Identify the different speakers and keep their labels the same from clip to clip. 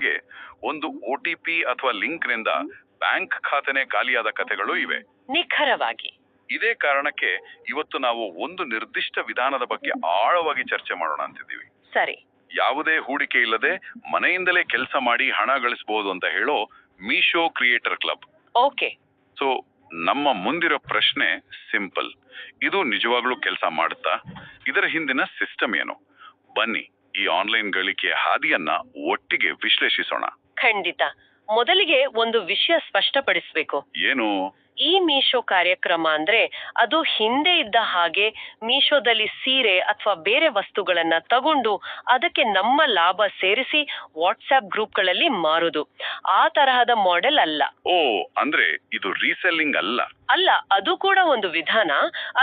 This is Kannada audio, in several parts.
Speaker 1: ಹಾಗೆ ಒಂದು OTP ಅಥವಾ ಲಿಂಕ್ ನಿಂದ ಬ್ಯಾಂಕ್ ಖಾತೆನೇ ಖಾಲಿಯಾದ ಕಥೆಗಳು ಇವೆ.
Speaker 2: ನಿಖರವಾಗಿ.
Speaker 1: ಇದೇ ಕಾರಣಕ್ಕೆ ಇವತ್ತು ನಾವು ಒಂದು ನಿರ್ದಿಷ್ಟ ವಿಧಾನದ ಬಗ್ಗೆ ಆಳವಾಗಿ ಚರ್ಚೆ ಮಾಡೋಣ ಅಂತಿದ್ದೀವಿ.
Speaker 2: ಸರಿ.
Speaker 1: ಯಾವುದೇ ಹೂಡಿಕೆ ಇಲ್ಲದೆ ಮನೆಯಿಂದಲೇ ಕೆಲಸ ಮಾಡಿ ಹಣ ಗಳಿಸಬಹುದು ಅಂತ ಹೇಳೋ Meesho creator club.
Speaker 2: Okay.
Speaker 1: So ನಮ್ಮ ಮುಂದಿರೋ ಪ್ರಶ್ನೆ ಸಿಂಪಲ್. ಇದು ನಿಜವಾಗ್ಲೂ ಕೆಲಸ ಮಾಡುತ್ತಾ? ಇದರ ಹಿಂದಿನ ಸಿಸ್ಟಮ್ ಏನು? ಬನ್ನಿ ಈ ಆನ್ಲೈನ್ ಗಳಿಕೆಯ ಹಾದಿಯನ್ನ ಒಟ್ಟಿಗೆ ವಿಶ್ಲೇಷಿಸೋಣ.
Speaker 2: ಖಂಡಿತ. ಮೊದಲಿಗೆ ಒಂದು ವಿಷಯ ಸ್ಪಷ್ಟಪಡಿಸಬೇಕು.
Speaker 1: ಏನು?
Speaker 2: ಈ ಮೀಶೋ ಕಾರ್ಯಕ್ರಮ ಅಂದ್ರೆ ಅದು ಹಿಂದೆ ಇದ್ದ ಹಾಗೆ ಮೀಶೋದಲ್ಲಿ ಸೀರೆ ಅಥವಾ ಬೇರೆ ವಸ್ತುಗಳನ್ನ ತಗೊಂಡು ಅದಕ್ಕೆ ನಮ್ಮ ಲಾಭ ಸೇರಿಸಿ ವಾಟ್ಸ್ಆಪ್ ಗ್ರೂಪ್ಗಳಲ್ಲಿ ಮಾರುದು. ಆ ತರಹದ ಮಾಡೆಲ್ ಅಲ್ಲ.
Speaker 1: ಓ, ಅಂದ್ರೆ ಇದು ರೀಸೆಲ್ಲಿಂಗ್ ಅಲ್ಲ?
Speaker 2: ಅಲ್ಲ, ಅದು ಕೂಡ ಒಂದು ವಿಧಾನ.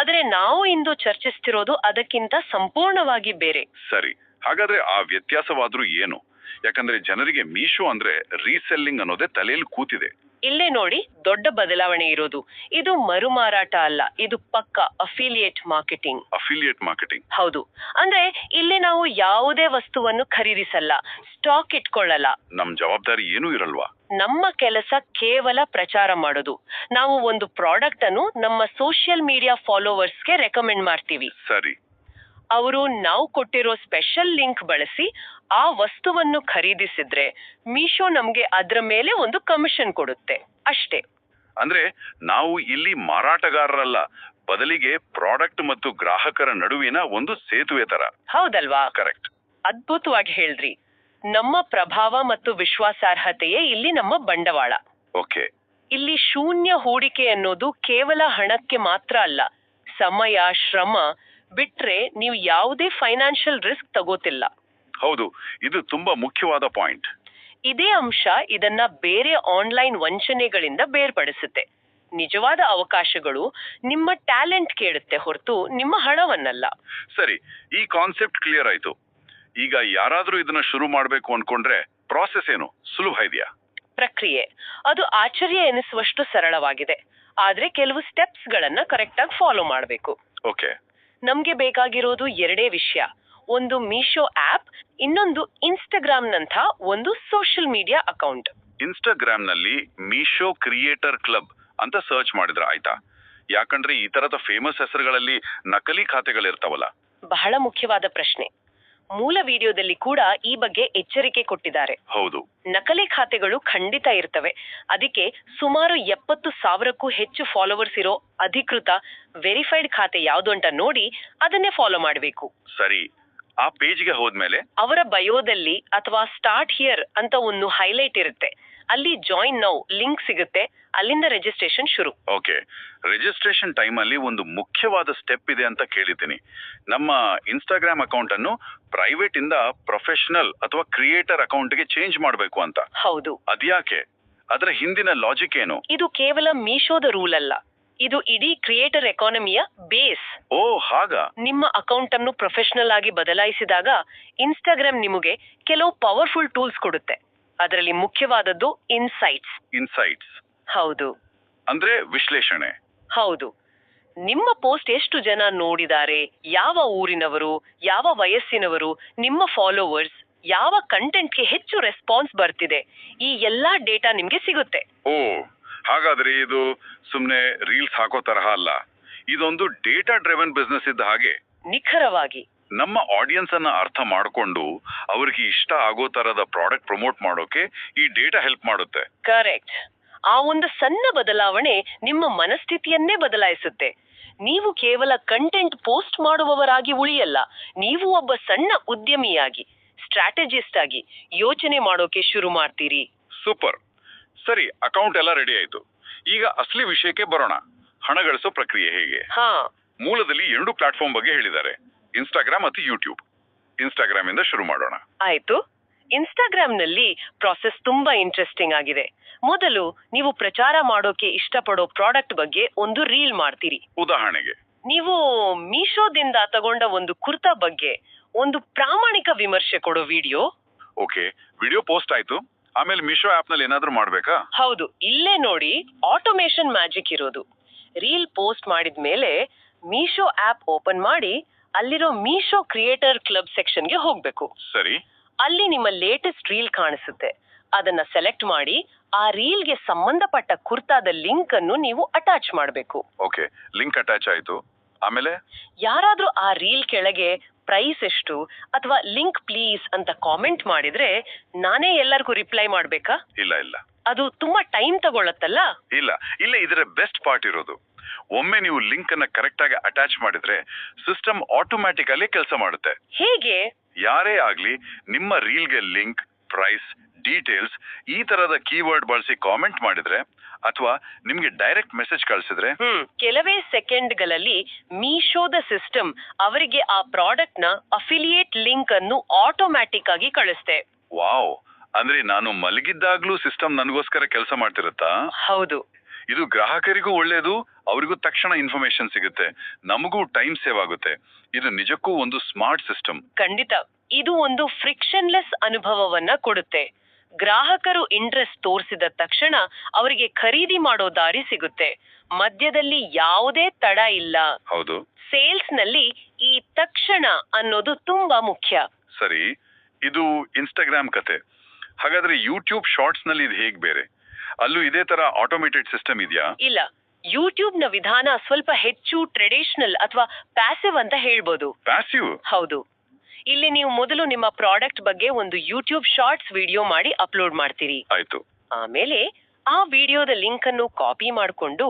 Speaker 2: ಆದ್ರೆ ನಾವು ಇಂದು ಚರ್ಚಿಸ್ತಿರೋದು ಅದಕ್ಕಿಂತ ಸಂಪೂರ್ಣವಾಗಿ ಬೇರೆ.
Speaker 1: ಸರಿ, ಹಾಗಾದ್ರೆ ಆ ವ್ಯತ್ಯಾಸವಾದ್ರೂ ಏನು? ಯಾಕಂದ್ರೆ ಜನರಿಗೆ ಮೀಶೋ ಅಂದ್ರೆ ರೀಸೆಲ್ಲಿಂಗ್ ಅನ್ನೋದೇ ತಲೆಯಲ್ಲಿ ಕೂತಿದೆ.
Speaker 2: ಇಲ್ಲೇ ನೋಡಿ ದೊಡ್ಡ ಬದಲಾವಣೆ ಇರೋದು. ಇದು ಮರುಮಾರಾಟ ಅಲ್ಲ, ಇದು ಪಕ್ಕಾ ಅಫಿಲಿಯೇಟ್ ಮಾರ್ಕೆಟಿಂಗ್.
Speaker 1: Affiliate marketing?
Speaker 2: ಹೌದು. ಅಂದ್ರೆ ಇಲ್ಲಿ ನಾವು ಯಾವುದೇ ವಸ್ತುವನ್ನು ಖರೀದಿಸಲ್ಲ, ಸ್ಟಾಕ್ ಇಟ್ಕೊಳ್ಳಲ್ಲ.
Speaker 1: ನಮ್ ಜವಾಬ್ದಾರಿ ಏನೂ ಇರಲ್ವಾ?
Speaker 2: ನಮ್ಮ ಕೆಲಸ ಕೇವಲ ಪ್ರಚಾರ ಮಾಡೋದು. ನಾವು ಒಂದು ಪ್ರಾಡಕ್ಟ್ ಅನ್ನು ನಮ್ಮ ಸೋಷಿಯಲ್ ಮೀಡಿಯಾ ಫಾಲೋವರ್ಸ್ಗೆ ರೆಕಮೆಂಡ್ ಮಾಡ್ತೀವಿ.
Speaker 1: ಸರಿ.
Speaker 2: ಅವರು ನಾವು ಕೊಟ್ಟಿರೋ ಸ್ಪೆಷಲ್ ಲಿಂಕ್ ಬಳಸಿ ಆ ವಸ್ತುವನ್ನು ಖರೀದಿಸಿದ್ರೆ ಮೀಶೋ ನಮ್ಗೆ ಅದ್ರ ಮೇಲೆ ಒಂದು ಕಮಿಷನ್ ಕೊಡುತ್ತೆ, ಅಷ್ಟೇ.
Speaker 1: ಅಂದ್ರೆ ನಾವು ಇಲ್ಲಿ ಮಾರಾಟಗಾರರಲ್ಲ, ಬದಲಿಗೆ ಪ್ರಾಡಕ್ಟ್ ಮತ್ತು ಗ್ರಾಹಕರ ನಡುವಿನ ಒಂದು ಸೇತುವೆ ತರ.
Speaker 2: ಹೌದಲ್ವಾ?
Speaker 1: ಕರೆಕ್ಟ್.
Speaker 2: ಅದ್ಭುತವಾಗಿ ಹೇಳ್ರಿ. ನಮ್ಮ ಪ್ರಭಾವ ಮತ್ತು ವಿಶ್ವಾಸಾರ್ಹತೆಯೇ ಇಲ್ಲಿ ನಮ್ಮ ಬಂಡವಾಳ.
Speaker 1: ಓಕೆ.
Speaker 2: ಇಲ್ಲಿ ಶೂನ್ಯ ಹೂಡಿಕೆ ಅನ್ನೋದು ಕೇವಲ ಹಣಕ್ಕೆ ಮಾತ್ರ ಅಲ್ಲ, ಸಮಯ, ಶ್ರಮ ಬಿಟ್ರೆ ನೀವು ಯಾವುದೇ ಫೈನಾನ್ಷಿಯಲ್ ರಿಸ್ಕ್ ತಗೋತಿಲ್ಲ.
Speaker 1: ಹೌದು, ಇದು ತುಂಬಾ ಮುಖ್ಯವಾದ ಪಾಯಿಂಟ್.
Speaker 2: ಇದೇ ಅಂಶ ಇದನ್ನ ಬೇರೆ ಆನ್ಲೈನ್ ವಂಚನೆಗಳಿಂದ ಬೇರ್ಪಡಿಸುತ್ತೆ. ನಿಜವಾದ ಅವಕಾಶಗಳು ನಿಮ್ಮ ಟ್ಯಾಲೆಂಟ್ ಕೇಳುತ್ತೆ ಹೊರತು ನಿಮ್ಮ ಹಣವನ್ನಲ್ಲ.
Speaker 1: ಸರಿ, ಈ ಕಾನ್ಸೆಪ್ಟ್ ಕ್ಲಿಯರ್ ಆಯ್ತು. ಈಗ ಯಾರಾದ್ರೂ ಇದನ್ನ ಶುರು ಮಾಡ್ಬೇಕು ಅನ್ಕೊಂಡ್ರೆ ಪ್ರಾಸೆಸ್ ಏನು? ಸುಲಭ ಇದೆಯಾ?
Speaker 2: ಪ್ರಕ್ರಿಯೆ ಅದು ಆಶ್ಚರ್ಯ ಎನಿಸುವಷ್ಟು ಸರಳವಾಗಿದೆ. ಆದ್ರೆ ಕೆಲವು ಸ್ಟೆಪ್ಸ್ ಗಳನ್ನ ಕರೆಕ್ಟ್ ಆಗಿ ಫಾಲೋ ಮಾಡಬೇಕು.
Speaker 1: ಓಕೆ.
Speaker 2: ನಮ್ಗೆ ಬೇಕಾಗಿರೋದು ಎರಡೇ ವಿಷಯ. ಒಂದು ಮೀಶೋ ಆಪ್, ಇನ್ನೊಂದು ಇನ್ಸ್ಟಾಗ್ರಾಮ್ ನಂಥ ಒಂದು ಸೋಷಿಯಲ್ ಮೀಡಿಯಾ ಅಕೌಂಟ್.
Speaker 1: ಇನ್ಸ್ಟಾಗ್ರಾಮ್ ನಲ್ಲಿ ಮೀಶೋ ಕ್ರಿಯೇಟರ್ ಕ್ಲಬ್ ಅಂತ ಸರ್ಚ್ ಮಾಡಿದ್ರೆ ಆಯ್ತಾ? ಯಾಕಂದ್ರೆ ಈ ತರದ ಫೇಮಸ್ ಹೆಸರುಗಳಲ್ಲಿ ನಕಲಿ ಖಾತೆಗಳಿರ್ತಾವಲ್ಲ.
Speaker 2: ಬಹಳ ಮುಖ್ಯವಾದ ಪ್ರಶ್ನೆ. ಮೂಲ ವಿಡಿಯೋದಲ್ಲಿ ಕೂಡ ಈ ಬಗ್ಗೆ ಎಚ್ಚರಿಕೆ ಕೊಟ್ಟಿದ್ದಾರೆ.
Speaker 1: ಹೌದು,
Speaker 2: ನಕಲಿ ಖಾತೆಗಳು ಖಂಡಿತ ಇರ್ತವೆ. ಅದಕ್ಕೆ ಸುಮಾರು 70,000ಕ್ಕೂ ಹೆಚ್ಚು ಫಾಲೋವರ್ಸ್ ಇರೋ ಅಧಿಕೃತ ವೆರಿಫೈಡ್ ಖಾತೆ ಯಾವುದು ಅಂತ ನೋಡಿ ಅದನ್ನೇ ಫಾಲೋ ಮಾಡಬೇಕು.
Speaker 1: ಸರಿ. ಆ ಪೇಜ್ಗೆ ಹೋದ್ಮೇಲೆ
Speaker 2: ಅವರ ಬಯೋದಲ್ಲಿ ಅಥವಾ ಸ್ಟಾರ್ಟ್ ಹಿಯರ್ ಅಂತ ಒಂದು ಹೈಲೈಟ್ ಇರುತ್ತೆ. ಅಲ್ಲಿ ಜಾಯಿನ್ ನೌ ಲಿಂಕ್ ಸಿಗುತ್ತೆ. ಅಲ್ಲಿಂದ ರಿಜಿಸ್ಟ್ರೇಷನ್ ಶುರು.
Speaker 1: ಓಕೆ. ರಿಜಿಸ್ಟ್ರೇಷನ್ ಟೈಮ್ ಅಲ್ಲಿ ಒಂದು ಮುಖ್ಯವಾದ ಸ್ಟೆಪ್ ಇದೆ ಅಂತ ಕೇಳಿದ್ದೀನಿ. ನಮ್ಮ ಇನ್ಸ್ಟಾಗ್ರಾಮ್ ಅಕೌಂಟ್ ಅನ್ನು ಪ್ರೈವೇಟ್ ಇಂದ ಪ್ರೊಫೆಷನಲ್ ಅಥವಾ ಕ್ರಿಯೇಟರ್ ಅಕೌಂಟ್ಗೆ ಚೇಂಜ್ ಮಾಡಬೇಕು ಅಂತ.
Speaker 2: ಹೌದು.
Speaker 1: ಅದ್ಯಾಕೆ? ಅದರ ಹಿಂದಿನ ಲಾಜಿಕ್ ಏನು?
Speaker 2: ಇದು ಕೇವಲ ಮೀಶೋದ ರೂಲ್ ಅಲ್ಲ, ಇದು ಇಡೀ ಕ್ರಿಯೇಟರ್ ಎಕಾನಮಿಯ ಬೇಸ್.
Speaker 1: ಓ, ಹಾಗಾ?
Speaker 2: ನಿಮ್ಮ ಅಕೌಂಟ್ ಅನ್ನು ಪ್ರೊಫೆಷನಲ್ ಆಗಿ ಬದಲಾಯಿಸಿದಾಗ ಇನ್ಸ್ಟಾಗ್ರಾಮ್ ನಿಮಗೆ ಕೆಲವು ಪವರ್ಫುಲ್ ಟೂಲ್ಸ್ ಕೊಡುತ್ತೆ. ಅದರಲ್ಲಿ ಮುಖ್ಯವಾದದ್ದು ಇನ್ಸೈಟ್ಸ್.
Speaker 1: ಇನ್ಸೈಟ್ಸ್?
Speaker 2: ಹೌದು.
Speaker 1: ಅಂದ್ರೆ ವಿಶ್ಲೇಷಣೆ?
Speaker 2: ಹೌದು. ನಿಮ್ಮ ಪೋಸ್ಟ್ ಎಷ್ಟು ಜನ ನೋಡಿದ್ದಾರೆ, ಯಾವ ಊರಿನವರು, ಯಾವ ವಯಸ್ಸಿನವರು, ನಿಮ್ಮ ಫಾಲೋವರ್ಸ್, ಯಾವ ಕಂಟೆಂಟ್ಗೆ ಹೆಚ್ಚು ರೆಸ್ಪಾನ್ಸ್ ಬರ್ತಿದೆ, ಈ ಎಲ್ಲಾ ಡೇಟಾ ನಿಮ್ಗೆ ಸಿಗುತ್ತೆ.
Speaker 1: ಓ, ಹಾಗಾದ್ರೆ ಇದು ಸುಮ್ನೆ ರೀಲ್ಸ್ ಹಾಕೋ ತರಹ ಅಲ್ಲ, ಇದೊಂದು ಡೇಟಾ ಡ್ರಿವನ್ ಬಿಸ್ನೆಸ್ ಇದ್ದ ಹಾಗೆ.
Speaker 2: ನಿಖರವಾಗಿ.
Speaker 1: ನಮ್ಮ ಆಡಿಯನ್ಸ್ ಅನ್ನ ಅರ್ಥ ಮಾಡ್ಕೊಂಡು ಅವ್ರಿಗೆ ಇಷ್ಟ ಆಗೋ ತರದ ಪ್ರಾಡಕ್ಟ್ ಪ್ರಮೋಟ್ ಮಾಡೋಕೆ ಈ ಡೇಟಾ ಹೆಲ್ಪ್ ಮಾಡುತ್ತೆ.
Speaker 2: ಕರೆಕ್ಟ್. ಆ ಒಂದು ಸಣ್ಣ ಬದಲಾವಣೆ ನಿಮ್ಮ ಮನಸ್ಥಿತಿಯನ್ನೇ ಬದಲಾಯಿಸುತ್ತೆ. ನೀವು ಕೇವಲ ಕಂಟೆಂಟ್ ಪೋಸ್ಟ್ ಮಾಡುವವರಾಗಿ ಉಳಿಯಲ್ಲ, ನೀವು ಒಬ್ಬ ಸಣ್ಣ ಉದ್ಯಮಿಯಾಗಿ, ಸ್ಟ್ರಾಟಜಿಸ್ಟ್ ಆಗಿ ಯೋಚನೆ ಮಾಡೋಕೆ ಶುರು ಮಾಡ್ತೀರಿ.
Speaker 1: ಸೂಪರ್. ಸರಿ, ಅಕೌಂಟ್ ಎಲ್ಲ ರೆಡಿ ಆಯ್ತು. ಈಗ ಅಸಲಿ ವಿಷಯಕ್ಕೆ ಬರೋಣ. ಹಣ ಗಳಿಸೋ ಪ್ರಕ್ರಿಯೆ ಹೇಗೆ? ಮೂಲದಲ್ಲಿ 2 ಪ್ಲಾಟ್ಫಾರ್ಮ್ ಬಗ್ಗೆ ಹೇಳಿದ್ದಾರೆ, ಇನ್ಸ್ಟಾಗ್ರಾಮ್ ಮತ್ತು ಯೂಟ್ಯೂಬ್. ಇನ್ಸ್ಟಾಗ್ರಾಮ್ ಇಂದ ಶುರು ಮಾಡೋಣ.
Speaker 2: ಆಯ್ತು. ಇನ್ಸ್ಟಾಗ್ರಾಮ್ ನಲ್ಲಿ ಪ್ರಾಸೆಸ್ ತುಂಬಾ ಇಂಟ್ರೆಸ್ಟಿಂಗ್ ಆಗಿದೆ. ಮೊದಲು ನೀವು ಪ್ರಚಾರ ಮಾಡೋಕೆ ಇಷ್ಟಪಡೋ ಪ್ರಾಡಕ್ಟ್ ಬಗ್ಗೆ ಒಂದು ರೀಲ್ ಮಾಡ್ತೀರಿ.
Speaker 1: ಉದಾಹರಣೆಗೆ
Speaker 2: ನೀವು ಮೀಶೋದಿಂದ ತಗೊಂಡ ಒಂದು ಕುರ್ತಾ ಬಗ್ಗೆ ಒಂದು ಪ್ರಾಮಾಣಿಕ ವಿಮರ್ಶೆ ಕೊಡೋ ವಿಡಿಯೋ.
Speaker 1: ಓಕೆ, ವಿಡಿಯೋ ಪೋಸ್ಟ್ ಆಯ್ತು. ಆಮೇಲೆ ಮೀಶೋ ಆಪ್ ನಲ್ಲಿ ಏನಾದ್ರೂ ಮಾಡ್ಬೇಕಾ?
Speaker 2: ಹೌದು. ಇಲ್ಲೇ ನೋಡಿ ಆಟೋಮೇಷನ್ ಮ್ಯಾಜಿಕ್ ಇರೋದು. ರೀಲ್ ಪೋಸ್ಟ್ ಮಾಡಿದ್ಮೇಲೆ ಮೀಶೋ ಆಪ್ ಓಪನ್ ಮಾಡಿ ಅಲ್ಲಿರೋ ಮೀಶೋ ಕ್ರಿಯೇಟರ್ ಕ್ಲಬ್ ಸೆಕ್ಷನ್ಗೆ ಹೋಗ್ಬೇಕು.
Speaker 1: ಸರಿ.
Speaker 2: ಅಲ್ಲಿ ನಿಮ್ಮ ಲೇಟೆಸ್ಟ್ ರೀಲ್ ಕಾಣಿಸುತ್ತೆ. ಅದನ್ನ ಸೆಲೆಕ್ಟ್ ಮಾಡಿ ಆ ರೀಲ್ಗೆ ಸಂಬಂಧಪಟ್ಟ ಕುರ್ತಾದ ಲಿಂಕ್ ಅನ್ನು ನೀವು ಅಟ್ಯಾಚ್ ಮಾಡಬೇಕು.
Speaker 1: ಓಕೆ, ಲಿಂಕ್ ಅಟ್ಯಾಚ್ ಆಯ್ತು. ಆಮೇಲೆ
Speaker 2: ಯಾರಾದ್ರೂ ಆ ರೀಲ್ ಕೆಳಗೆ ಪ್ರೈಸ್ ಎಷ್ಟು ಅಥವಾ ಲಿಂಕ್ ಪ್ಲೀಸ್ ಅಂತ ಕಾಮೆಂಟ್ ಮಾಡಿದ್ರೆ ನಾನೇ ಎಲ್ಲರಿಗೂ ರಿಪ್ಲೈ ಮಾಡ್ಬೇಕಾ?
Speaker 1: ಇಲ್ಲ ಇಲ್ಲ,
Speaker 2: ಅದು ತುಂಬಾ ಟೈಮ್ ತಗೊಳತ್ತಲ್ಲ.
Speaker 1: ಇಲ್ಲ ಇಲ್ಲ, ಇದರ ಬೆಸ್ಟ್ ಪಾರ್ಟ್ ಇರೋದು, ಒಮ್ಮೆ ನೀವು ಲಿಂಕ್ ಅನ್ನ ಕರೆಕ್ಟ್ ಆಗಿ ಅಟ್ಯಾಚ್ ಮಾಡಿದ್ರೆ ಸಿಸ್ಟಮ್ ಆಟೋಮ್ಯಾಟಿಕಲಿ ಕೆಲಸ ಮಾಡುತ್ತೆ.
Speaker 2: ಹೇಗೆ?
Speaker 1: ಯಾರೇ ಆಗ್ಲಿ ನಿಮ್ಮ ರೀಲ್ಗೆ ಲಿಂಕ್, ಪ್ರೈಸ್, ಡೀಟೇಲ್ಸ್ ಈ ತರದ ಕೀವರ್ಡ್ ಬಳಸಿ ಕಾಮೆಂಟ್ ಮಾಡಿದ್ರೆ ಅಥವಾ ನಿಮ್ಗೆ ಡೈರೆಕ್ಟ್ ಮೆಸೇಜ್ ಕಳಿಸಿದ್ರೆ
Speaker 2: ಕೆಲವೇ ಸೆಕೆಂಡ್ಗಳಲ್ಲಿ ಮೀಶೋದ ಸಿಸ್ಟಮ್ ಅವರಿಗೆ ಆ ಪ್ರಾಡಕ್ಟ್ ನ ಅಫಿಲಿಯೇಟ್ ಲಿಂಕ್ ಅನ್ನು ಆಟೋಮ್ಯಾಟಿಕ್ ಆಗಿ ಕಳಿಸುತ್ತೆ.
Speaker 1: ವಾವ್, ಅಂದ್ರೆ ನಾನು ಮಲಗಿದ್ದಾಗ್ಲೂ ಸಿಸ್ಟಮ್ ನನಗೋಸ್ಕರ ಕೆಲಸ ಮಾಡ್ತಿರುತ್ತಾ?
Speaker 2: ಹೌದು.
Speaker 1: ಇದು ಗ್ರಾಹಕರಿಗೂ ಒಳ್ಳೇದು, ಅವರಿಗೂ ತಕ್ಷಣ ಇನ್ಫಾರ್ಮೇಶನ್ ಸಿಗುತ್ತೆ, ನಮಗೂ ಟೈಮ್ ಸೇವ್ ಆಗುತ್ತೆ. ಇದು ನಿಜಕ್ಕೂ ಒಂದು ಸ್ಮಾರ್ಟ್ ಸಿಸ್ಟಮ್.
Speaker 2: ಖಂಡಿತ, ಇದು ಒಂದು ಫ್ರಿಕ್ಷನ್ಲೆಸ್ ಅನುಭವವನ್ನ ಕೊಡುತ್ತೆ. ಗ್ರಾಹಕರು ಇಂಟ್ರೆಸ್ಟ್ ತೋರಿಸಿದ ತಕ್ಷಣ ಅವರಿಗೆ ಖರೀದಿ ಮಾಡೋ ದಾರಿ ಸಿಗುತ್ತೆ. ಮಧ್ಯದಲ್ಲಿ ಯಾವುದೇ ತಡ ಇಲ್ಲ.
Speaker 1: ಹೌದು.
Speaker 2: ಸೇಲ್ಸ್ ನಲ್ಲಿ ಈ ತಕ್ಷಣ ಅನ್ನೋದು ತುಂಬಾ ಮುಖ್ಯ.
Speaker 1: ಸರಿ, ಇದು ಇನ್ಸ್ಟಾಗ್ರಾಮ್ ಕತೆ. ಹಾಗಾದ್ರೆ ಯೂಟ್ಯೂಬ್ ಶಾರ್ಟ್ಸ್ ನಲ್ಲಿ ಇದು ಹೇಗ್ ಬೇರೆ? ಅಲ್ಲೂ ಇದೇ ತರ ಆಟೋಮೇಟೆಡ್ ಸಿಸ್ಟಮ್ ಇದೆಯಾ?
Speaker 2: ಇಲ್ಲ, ಯೂಟ್ಯೂಬ್ ನ ವಿಧಾನ ಸ್ವಲ್ಪ ಹೆಚ್ಚು ಟ್ರೆಡಿಷನಲ್ ಅಥವಾ ಪ್ಯಾಸಿವ್ ಅಂತ ಹೇಳ್ಬೋದು.
Speaker 1: ಪ್ಯಾಸಿವ್?
Speaker 2: ಹೌದು. ಇಲ್ಲಿ ನೀವು ಮೊದಲು ನಿಮ್ಮ ಪ್ರಾಡಕ್ಟ್ ಬಗ್ಗೆ ಒಂದು ಯೂಟ್ಯೂಬ್ ಶಾರ್ಟ್ಸ್ ವಿಡಿಯೋ ಮಾಡಿ ಅಪ್ಲೋಡ್ ಮಾಡ್ತೀರಿ.
Speaker 1: ಆಯ್ತು.
Speaker 2: ಆಮೇಲೆ ಆ ವಿಡಿಯೋದ ಲಿಂಕ್ ಅನ್ನು ಕಾಪಿ ಮಾಡಿಕೊಂಡು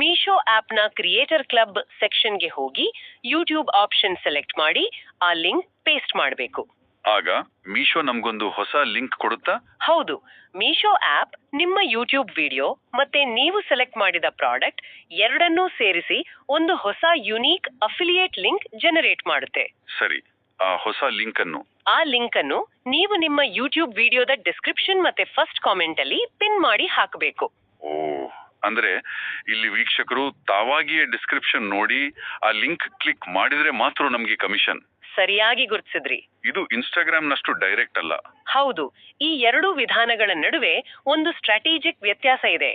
Speaker 2: ಮೀಶೋ ಆಪ್ ನ ಕ್ರಿಯೇಟರ್ ಕ್ಲಬ್ ಸೆಕ್ಷನ್ಗೆ ಹೋಗಿ ಯೂಟ್ಯೂಬ್ ಆಪ್ಷನ್ ಸೆಲೆಕ್ಟ್ ಮಾಡಿ ಆ ಲಿಂಕ್ ಪೇಸ್ಟ್ ಮಾಡಬೇಕು.
Speaker 1: ಆಗ ಮೀಶೋ ನಮ್ಗೊಂದು ಹೊಸ ಲಿಂಕ್ ಕೊಡುತ್ತಾ?
Speaker 2: ಹೌದು. ಮೀಶೋ ಆಪ್ ನಿಮ್ಮ ಯೂಟ್ಯೂಬ್ ವಿಡಿಯೋ ಮತ್ತೆ ನೀವು ಸೆಲೆಕ್ಟ್ ಮಾಡಿದ ಪ್ರಾಡಕ್ಟ್ ಎರಡನ್ನೂ ಸೇರಿಸಿ ಒಂದು ಹೊಸ ಯುನೀಕ್ ಅಫಿಲಿಯೇಟ್ ಲಿಂಕ್ ಜನರೇಟ್ ಮಾಡುತ್ತೆ.
Speaker 1: ಸರಿ, ಆ ಹೊಸ ಲಿಂಕ್
Speaker 2: ಅನ್ನು ನೀವು ನಿಮ್ಮ ಯೂಟ್ಯೂಬ್ ವಿಡಿಯೋದ ಡಿಸ್ಕ್ರಿಪ್ಷನ್ ಮತ್ತೆ ಫಸ್ಟ್ ಕಾಮೆಂಟ್ ಅಲ್ಲಿ ಪಿನ್ ಮಾಡಿ ಹಾಕಬೇಕು.
Speaker 1: ಓ, ಅಂದ್ರೆ ಇಲ್ಲಿ ವೀಕ್ಷಕರು ತಾವಾಗಿಯೇ ಡಿಸ್ಕ್ರಿಪ್ಷನ್ ನೋಡಿ ಆ ಲಿಂಕ್ ಕ್ಲಿಕ್ ಮಾಡಿದ್ರೆ ಮಾತ್ರ ನಮ್ಗೆ ಕಮಿಷನ್.
Speaker 2: ಸರಿಯಾಗಿ ಗುರುತಿಸಿದ್ರಿ.
Speaker 1: ಇದು ಇನ್ಸ್ಟಾಗ್ರಾಮ್ ನಷ್ಟು ಡೈರೆಕ್ಟ್ ಅಲ್ಲ.
Speaker 2: ಹೌದು. ಈ ಎರಡೂ ವಿಧಾನಗಳ ನಡುವೆ ಒಂದು ಸ್ಟ್ರಾಟಜಿಕ್ ವ್ಯತ್ಯಾಸ ಇದೆ.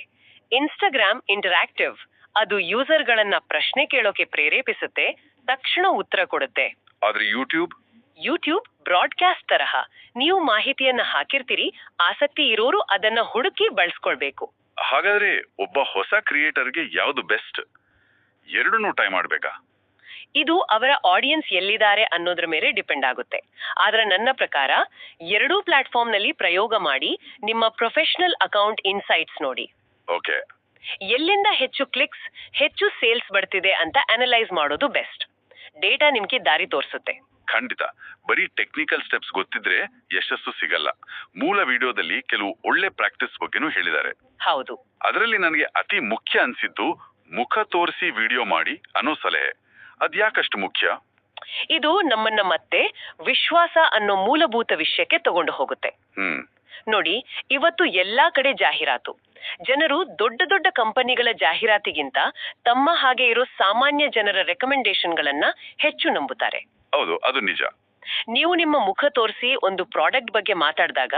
Speaker 2: ಇನ್ಸ್ಟಾಗ್ರಾಮ್ ಇಂಟರಾಕ್ಟಿವ್, ಅದು ಯೂಸರ್ ಗಳನ್ನ ಪ್ರಶ್ನೆ ಕೇಳೋಕೆ ಪ್ರೇರೇಪಿಸುತ್ತೆ, ತಕ್ಷಣ ಉತ್ತರ ಕೊಡುತ್ತೆ.
Speaker 1: ಆದ್ರೆ
Speaker 2: ಯೂಟ್ಯೂಬ್ ಬ್ರಾಡ್ಕಾಸ್ಟ್ ತರಹ, ನೀವು ಮಾಹಿತಿಯನ್ನ ಹಾಕಿರ್ತೀರಿ, ಆಸಕ್ತಿ ಇರೋರು ಅದನ್ನ ಹುಡುಕಿ ಬಳಸ್ಕೊಳ್ಬೇಕು.
Speaker 1: ಹಾಗಾದ್ರೆ ಒಬ್ಬ ಹೊಸ ಕ್ರಿಯೇಟರ್ಗೆ ಯಾವ್ದು ಬೆಸ್ಟ್? ಎರಡನ್ನೂ ಟ್ರೈ ಮಾಡ್ಬೇಕಾ?
Speaker 2: ಇದು ಅವರ ಆಡಿಯನ್ಸ್ ಎಲ್ಲಿದ್ದಾರೆ ಅನ್ನೋದ್ರ ಮೇಲೆ ಡಿಪೆಂಡ್ ಆಗುತ್ತೆ. ಆದ್ರೆ ನನ್ನ ಪ್ರಕಾರ ಎರಡೂ ಪ್ಲಾಟ್ಫಾರ್ಮ್ ನಲ್ಲಿ ಪ್ರಯೋಗ ಮಾಡಿ ನಿಮ್ಮ ಪ್ರೊಫೆಷನಲ್ ಅಕೌಂಟ್ ಇನ್ಸೈಟ್ಸ್ ನೋಡಿ.
Speaker 1: ಓಕೆ.
Speaker 2: ಎಲ್ಲಿಂದ ಹೆಚ್ಚು ಕ್ಲಿಕ್ಸ್, ಹೆಚ್ಚು ಸೇಲ್ಸ್ ಬರ್ತಿದೆ ಅಂತ ಅನಲೈಸ್ ಮಾಡೋದು ಬೆಸ್ಟ್. ಡೇಟಾ ನಿಮ್ಗೆ ದಾರಿ ತೋರಿಸುತ್ತೆ.
Speaker 1: ಖಂಡಿತ. ಬರೀ ಟೆಕ್ನಿಕಲ್ ಸ್ಟೆಪ್ಸ್ ಗೊತ್ತಿದ್ರೆ ಯಶಸ್ಸು ಸಿಗಲ್ಲ. ಮೂಲ ವಿಡಿಯೋದಲ್ಲಿ ಕೆಲವು ಒಳ್ಳೆ ಪ್ರಾಕ್ಟೀಸ್ ಬಗ್ಗೆನೂ ಹೇಳಿದ್ದಾರೆ.
Speaker 2: ಹೌದು.
Speaker 1: ಅದರಲ್ಲಿ ನನಗೆ ಅತಿ ಮುಖ್ಯ ಅನ್ಸಿದ್ದು ಮುಖ ತೋರಿಸಿ ವಿಡಿಯೋ ಮಾಡಿ ಅನ್ನೋ ಸಲಹೆ. ಅದ್ಯಾಕಷ್ಟು ಮುಖ್ಯ?
Speaker 2: ಇದು ನಮ್ಮನ್ನ ಮತ್ತೆ ವಿಶ್ವಾಸ ಅನ್ನೋ ಮೂಲಭೂತ ವಿಷಯಕ್ಕೆ ತಗೊಂಡು ಹೋಗುತ್ತೆ. ನೋಡಿ, ಇವತ್ತು ಎಲ್ಲಾ ಕಡೆ ಜಾಹೀರಾತು. ಜನರು ದೊಡ್ಡ ದೊಡ್ಡ ಕಂಪನಿಗಳ ಜಾಹೀರಾತಿಗಿಂತ ತಮ್ಮ ಹಾಗೆ ಇರೋ ಸಾಮಾನ್ಯ ಜನರ ರೆಕಮೆಂಡೇಶನ್ ಗಳನ್ನ ಹೆಚ್ಚು ನಂಬುತ್ತಾರೆ.
Speaker 1: ಹೌದು, ಅದು ನಿಜ.
Speaker 2: ನೀವು ನಿಮ್ಮ ಮುಖ ತೋರಿಸಿ ಒಂದು ಪ್ರಾಡಕ್ಟ್ ಬಗ್ಗೆ ಮಾತಾಡಿದಾಗ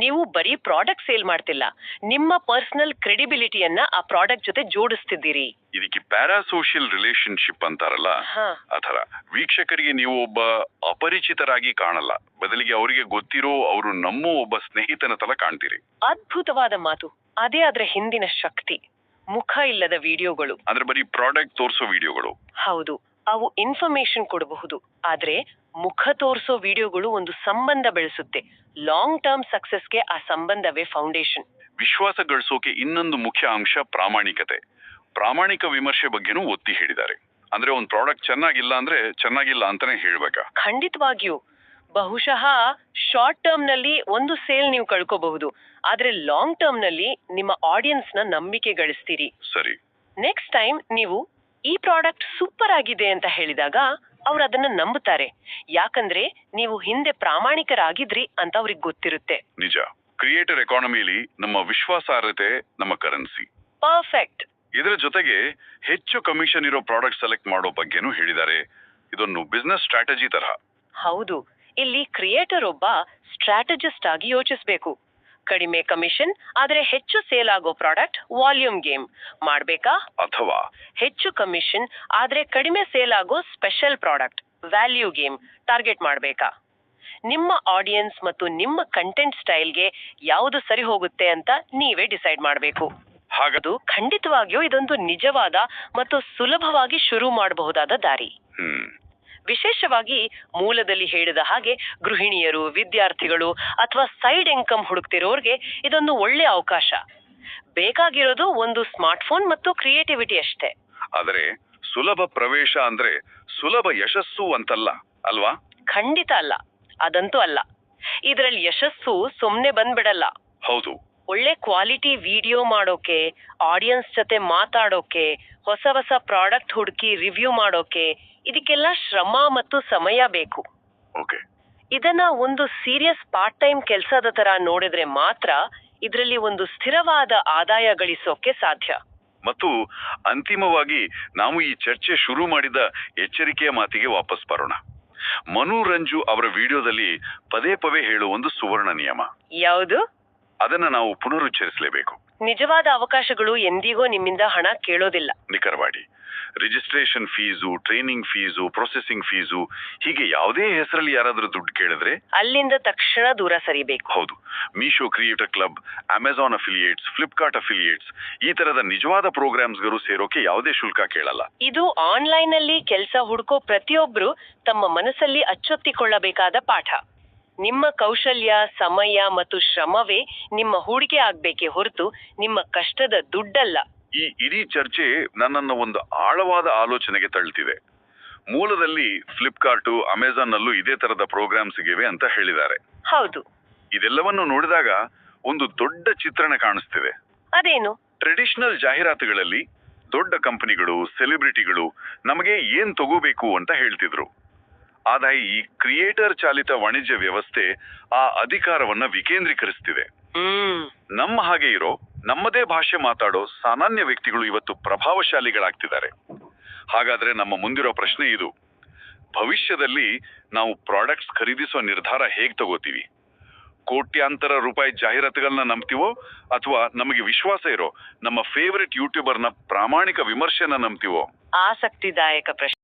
Speaker 2: ನೀವು ಬರೀ ಪ್ರಾಡಕ್ಟ್ ಸೇಲ್ ಮಾಡ್ತಿಲ್ಲ, ನಿಮ್ಮ ಪರ್ಸನಲ್ ಕ್ರೆಡಿಬಿಲಿಟಿಯನ್ನ ಆ ಪ್ರಾಡಕ್ಟ್ ಜೊತೆ ಜೋಡಿಸ್ತಿದ್ದೀರಿ.
Speaker 1: ಇದಕ್ಕೆ ಪ್ಯಾರಾಸೋಷಿಯಲ್ ರಿಲೇಶನ್ಶಿಪ್ ಅಂತಾರಲ್ಲ, ಆತರ. ವೀಕ್ಷಕರಿಗೆ ನೀವು ಒಬ್ಬ ಅಪರಿಚಿತರಾಗಿ ಕಾಣಲ್ಲ, ಬದಲಿಗೆ ಅವರಿಗೆ ಗೊತ್ತಿರೋ ಅವರು ನಮ್ಮ ಒಬ್ಬ ಸ್ನೇಹಿತನ ತರ ಕಾಣ್ತೀರಿ.
Speaker 2: ಅದ್ಭುತವಾದ ಮಾತು. ಅದೇ ಆದ್ರೆ ಹಿಂದಿನ ಶಕ್ತಿ. ಮುಖ ಇಲ್ಲದ ವಿಡಿಯೋಗಳು
Speaker 1: ಅಂದ್ರೆ ಬರೀ ಪ್ರಾಡಕ್ಟ್ ತೋರಿಸೋ ವಿಡಿಯೋಗಳು.
Speaker 2: ಹೌದು, ಅವು ಇನ್ಫಾರ್ಮೇಶನ್ ಕೊಡಬಹುದು. ಆದ್ರೆ ಮುಖ ತೋರಿಸೋ ವಿಡಿಯೋಗಳು ಒಂದು ಸಂಬಂಧ ಬೆಳೆಸುತ್ತೆ. ಲಾಂಗ್ ಟರ್ಮ್ ಸಕ್ಸಸ್ಗೆ ಆ ಸಂಬಂಧವೇ ಫೌಂಡೇಶನ್.
Speaker 1: ವಿಶ್ವಾಸ ಗಳಿಸೋಕೆ ಇನ್ನೊಂದು ಮುಖ್ಯ ಅಂಶ ಪ್ರಾಮಾಣಿಕತೆ. ಪ್ರಾಮಾಣಿಕ ವಿಮರ್ಶೆ ಬಗ್ಗೆನೂ ಒತ್ತಿ ಹೇಳಿದ್ದಾರೆ. ಅಂದ್ರೆ ಒಂದು ಪ್ರಾಡಕ್ಟ್ ಚೆನ್ನಾಗಿಲ್ಲ ಅಂದ್ರೆ ಚೆನ್ನಾಗಿಲ್ಲ ಅಂತಾನೆ ಹೇಳ್ಬೇಕಾ?
Speaker 2: ಖಂಡಿತವಾಗಿಯೂ. ಬಹುಶಃ ಶಾರ್ಟ್ ಟರ್ಮ್ ನಲ್ಲಿ ಒಂದು ಸೇಲ್ ನೀವು ಕಳ್ಕೋಬಹುದು, ಆದ್ರೆ ಲಾಂಗ್ ಟರ್ಮ್ ನಲ್ಲಿ ನಿಮ್ಮ ಆಡಿಯನ್ಸ್ ನ ನಂಬಿಕೆ ಗಳಿಸ್ತೀರಿ.
Speaker 1: ಸರಿ.
Speaker 2: ನೆಕ್ಸ್ಟ್ ಟೈಮ್ ನೀವು ಈ ಪ್ರಾಡಕ್ಟ್ ಸೂಪರ್ ಆಗಿದೆ ಅಂತ ಹೇಳಿದಾಗ ಅವ್ರು ಅದನ್ನ ನಂಬುತ್ತಾರೆ. ಯಾಕಂದ್ರೆ ನೀವು ಹಿಂದೆ ಪ್ರಾಮಾಣಿಕರಾಗಿದ್ರಿ ಅಂತ ಅವ್ರಿಗೆ ಗೊತ್ತಿರುತ್ತೆ.
Speaker 1: ನಿಜ. ಕ್ರಿಯೇಟರ್ ಎಕಾನಮಿಲಿ ನಮ್ಮ ವಿಶ್ವಾಸಾರ್ಹತೆ ನಮ್ಮ ಕರೆನ್ಸಿ.
Speaker 2: ಪರ್ಫೆಕ್ಟ್.
Speaker 1: ಇದರ ಜೊತೆಗೆ ಹೆಚ್ಚು ಕಮಿಷನ್ ಇರೋ ಪ್ರಾಡಕ್ಟ್ ಸೆಲೆಕ್ಟ್ ಮಾಡೋ ಬಗ್ಗೆನೂ ಹೇಳಿದ್ದಾರೆ. ಇದೊಂದು ಬಿಸ್ನೆಸ್ ಸ್ಟ್ರಾಟಜಿ ತರಹ.
Speaker 2: ಹೌದು. ಇಲ್ಲಿ ಕ್ರಿಯೇಟರ್ ಒಬ್ಬ ಸ್ಟ್ರಾಟಜಿಸ್ಟ್ ಆಗಿ ಯೋಚಿಸಬೇಕು. ಕಡಿಮೆ ಕಮಿಷನ್ ಆದ್ರೆ ಹೆಚ್ಚು ಸೇಲ್ ಆಗೋ ಪ್ರಾಡಕ್ಟ್ ವಾಲ್ಯೂಮ್ ಗೇಮ್ ಮಾಡ್ಬೇಕಾ,
Speaker 1: ಅಥವಾ
Speaker 2: ಹೆಚ್ಚು ಕಮಿಷನ್ ಆದ್ರೆ ಕಡಿಮೆ ಸೇಲ್ ಆಗೋ special product value game target ಮಾಡ್ಬೇಕಾ? ನಿಮ್ಮ ಆಡಿಯನ್ಸ್ ಮತ್ತು ನಿಮ್ಮ ಕಂಟೆಂಟ್ ಸ್ಟೈಲ್ಗೆ ಯಾವುದು ಸರಿ ಹೋಗುತ್ತೆ ಅಂತ ನೀವೇ ಡಿಸೈಡ್ ಮಾಡಬೇಕು.
Speaker 1: ಹಾಗದು
Speaker 2: ಖಂಡಿತವಾಗಿಯೂ ಇದೊಂದು ನಿಜವಾದ ಮತ್ತು ಸುಲಭವಾಗಿ ಶುರು ಮಾಡಬಹುದಾದ ದಾರಿ. ವಿಶೇಷವಾಗಿ ಮೂಲದಲ್ಲಿ ಹೇಳಿದ ಹಾಗೆ ಗೃಹಿಣಿಯರು, ವಿದ್ಯಾರ್ಥಿಗಳು ಅಥವಾ ಸೈಡ್ ಇನ್ಕಮ್ ಹುಡುಕ್ತಿರೋರ್ಗೆ ಇದೊಂದು ಒಳ್ಳೆ ಅವಕಾಶ. ಬೇಕಾಗಿರೋದು ಒಂದು ಸ್ಮಾರ್ಟ್ಫೋನ್ ಮತ್ತು ಕ್ರಿಯೇಟಿವಿಟಿ ಅಷ್ಟೇ.
Speaker 1: ಆದರೆ ಸುಲಭ ಪ್ರವೇಶ ಅಂದ್ರೆ ಸುಲಭ ಯಶಸ್ಸು ಅಂತಲ್ಲ ಅಲ್ವಾ?
Speaker 2: ಖಂಡಿತ ಅಲ್ಲ, ಅದಂತೂ ಅಲ್ಲ. ಇದರಲ್ಲಿ ಯಶಸ್ಸು ಸುಮ್ನೆ ಬಂದ್ಬಿಡಲ್ಲ.
Speaker 1: ಹೌದು.
Speaker 2: ಒಳ್ಳೆ ಕ್ವಾಲಿಟಿ ವಿಡಿಯೋ ಮಾಡೋಕೆ, ಆಡಿಯನ್ಸ್ ಜೊತೆ ಮಾತಾಡೋಕೆ, ಹೊಸ ಹೊಸ ಪ್ರಾಡಕ್ಟ್ ಹುಡುಕಿ ರಿವ್ಯೂ ಮಾಡೋಕೆ, ಇದಕ್ಕೆಲ್ಲ ಶ್ರಮ ಮತ್ತು ಸಮಯ ಬೇಕು.
Speaker 1: ಓಕೆ.
Speaker 2: ಇದನ್ನ ಒಂದು ಸೀರಿಯಸ್ ಪಾರ್ಟ್ ಟೈಮ್ ಕೆಲಸದ ತರ ನೋಡಿದ್ರೆ ಮಾತ್ರ ಇದರಲ್ಲಿ ಒಂದು ಸ್ಥಿರವಾದ ಆದಾಯ ಗಳಿಸೋಕೆ ಸಾಧ್ಯ.
Speaker 1: ಮತ್ತು ಅಂತಿಮವಾಗಿ ನಾವು ಈ ಚರ್ಚೆ ಶುರು ಮಾಡಿದ ಎಚ್ಚರಿಕೆಯ ಮಾತಿಗೆ ವಾಪಸ್ ಬರೋಣ. ಮನು ರಂಜು ಅವರ ವಿಡಿಯೋದಲ್ಲಿ ಪದೇ ಪದೇ ಹೇಳುವ ಒಂದು ಸುವರ್ಣ ನಿಯಮ.
Speaker 2: ಯಾವುದು?
Speaker 1: ಅದನ್ನ ನಾವು ಪುನರುಚ್ಚರಿಸಲೇಬೇಕು.
Speaker 2: ನಿಜವಾದ ಅವಕಾಶಗಳು ಎಂದಿಗೂ ನಿಮ್ಮಿಂದ ಹಣ ಕೇಳೋದಿಲ್ಲ.
Speaker 1: ನಿಖರವಾಗಿ registration fees, training fees, processing fees, ಹೀಗೆ ಯಾವುದೇ ಹೆಸರಲ್ಲಿ ಯಾರಾದ್ರೂ ದುಡ್ಡು ಕೇಳಿದ್ರೆ
Speaker 2: ಅಲ್ಲಿಂದ ತಕ್ಷಣ ದೂರ ಸರಿಬೇಕು.
Speaker 1: ಹೌದು. Meesho creator club, Amazon affiliates, Flipkart affiliates, ಈ ತರದ ನಿಜವಾದ ಪ್ರೋಗ್ರಾಮ್ಸ್ಗಳು ಸೇರೋಕೆ ಯಾವುದೇ ಶುಲ್ಕ ಕೇಳಲ್ಲ.
Speaker 2: ಇದು ಆನ್ಲೈನ್ ಅಲ್ಲಿ ಕೆಲಸ ಹುಡುಕೋ ಪ್ರತಿಯೊಬ್ರು ತಮ್ಮ ಮನಸ್ಸಲ್ಲಿ ಅಚ್ಚೊತ್ತಿಕೊಳ್ಳಬೇಕಾದ ಪಾಠ. ನಿಮ್ಮ ಕೌಶಲ್ಯ, ಸಮಯ ಮತ್ತು ಶ್ರಮವೇ ನಿಮ್ಮ ಹೂಡಿಕೆ ಆಗ್ಬೇಕೇ ಹೊರತು ನಿಮ್ಮ ಕಷ್ಟದ ದುಡ್ಡಲ್ಲ.
Speaker 1: ಈ ಇಡೀ ಚರ್ಚೆ ನನ್ನನ್ನು ಒಂದು ಆಳವಾದ ಆಲೋಚನೆಗೆ ತಳ್ಳುತ್ತಿದೆ. ಮೂಲದಲ್ಲಿ ಫ್ಲಿಪ್ಕಾರ್ಟು, ಅಮೆಜಾನ್ ನಲ್ಲೂ ಇದೇ ತರದ ಪ್ರೋಗ್ರಾಮ್ಸ್ ಇವೆ ಅಂತ ಹೇಳಿದ್ದಾರೆ.
Speaker 2: ಹೌದು.
Speaker 1: ಇದೆಲ್ಲವನ್ನು ನೋಡಿದಾಗ ಒಂದು ದೊಡ್ಡ ಚಿತ್ರಣ ಕಾಣಿಸ್ತಿದೆ.
Speaker 2: ಅದೇನು?
Speaker 1: ಟ್ರೆಡಿಷನಲ್ ಜಾಹೀರಾತುಗಳಲ್ಲಿ ದೊಡ್ಡ ಕಂಪನಿಗಳು, ಸೆಲೆಬ್ರಿಟಿಗಳು ನಮಗೆ ಏನ್ ತಗೋಬೇಕು ಅಂತ ಹೇಳ್ತಿದ್ರು. ಆದಾಯ ಈ ಕ್ರಿಯೇಟರ್ ಚಾಲಿತ ವಾಣಿಜ್ಯ ವ್ಯವಸ್ಥೆ ಆ ಅಧಿಕಾರವನ್ನ ವಿಕೇಂದ್ರೀಕರಿಸ್ತಿದೆ. ನಮ್ಮ ಹಾಗೆ ಇರೋ, ನಮ್ಮದೇ ಭಾಷೆ ಮಾತಾಡೋ ಸಾಮಾನ್ಯ ವ್ಯಕ್ತಿಗಳು ಇವತ್ತು ಪ್ರಭಾವಶಾಲಿಗಳಾಗ್ತಿದ್ದಾರೆ. ಹಾಗಾದ್ರೆ ನಮ್ಮ ಮುಂದಿರೋ ಪ್ರಶ್ನೆ ಇದು: ಭವಿಷ್ಯದಲ್ಲಿ ನಾವು ಪ್ರಾಡಕ್ಟ್ಸ್ ಖರೀದಿಸುವ ನಿರ್ಧಾರ ಹೇಗ್ ತಗೋತೀವಿ? ಕೋಟ್ಯಾಂತರ ರೂಪಾಯಿ ಜಾಹೀರಾತುಗಳನ್ನ ನಂಬ್ತೀವೋ ಅಥವಾ ನಮಗೆ ವಿಶ್ವಾಸ ಇರೋ ನಮ್ಮ ಫೇವರಿಟ್ ಯೂಟ್ಯೂಬರ್ನ ಪ್ರಾಮಾಣಿಕ ವಿಮರ್ಶೆನ ನಂಬ್ತೀವೋ?
Speaker 2: ಆಸಕ್ತಿದಾಯಕ ಪ್ರಶ್ನೆ.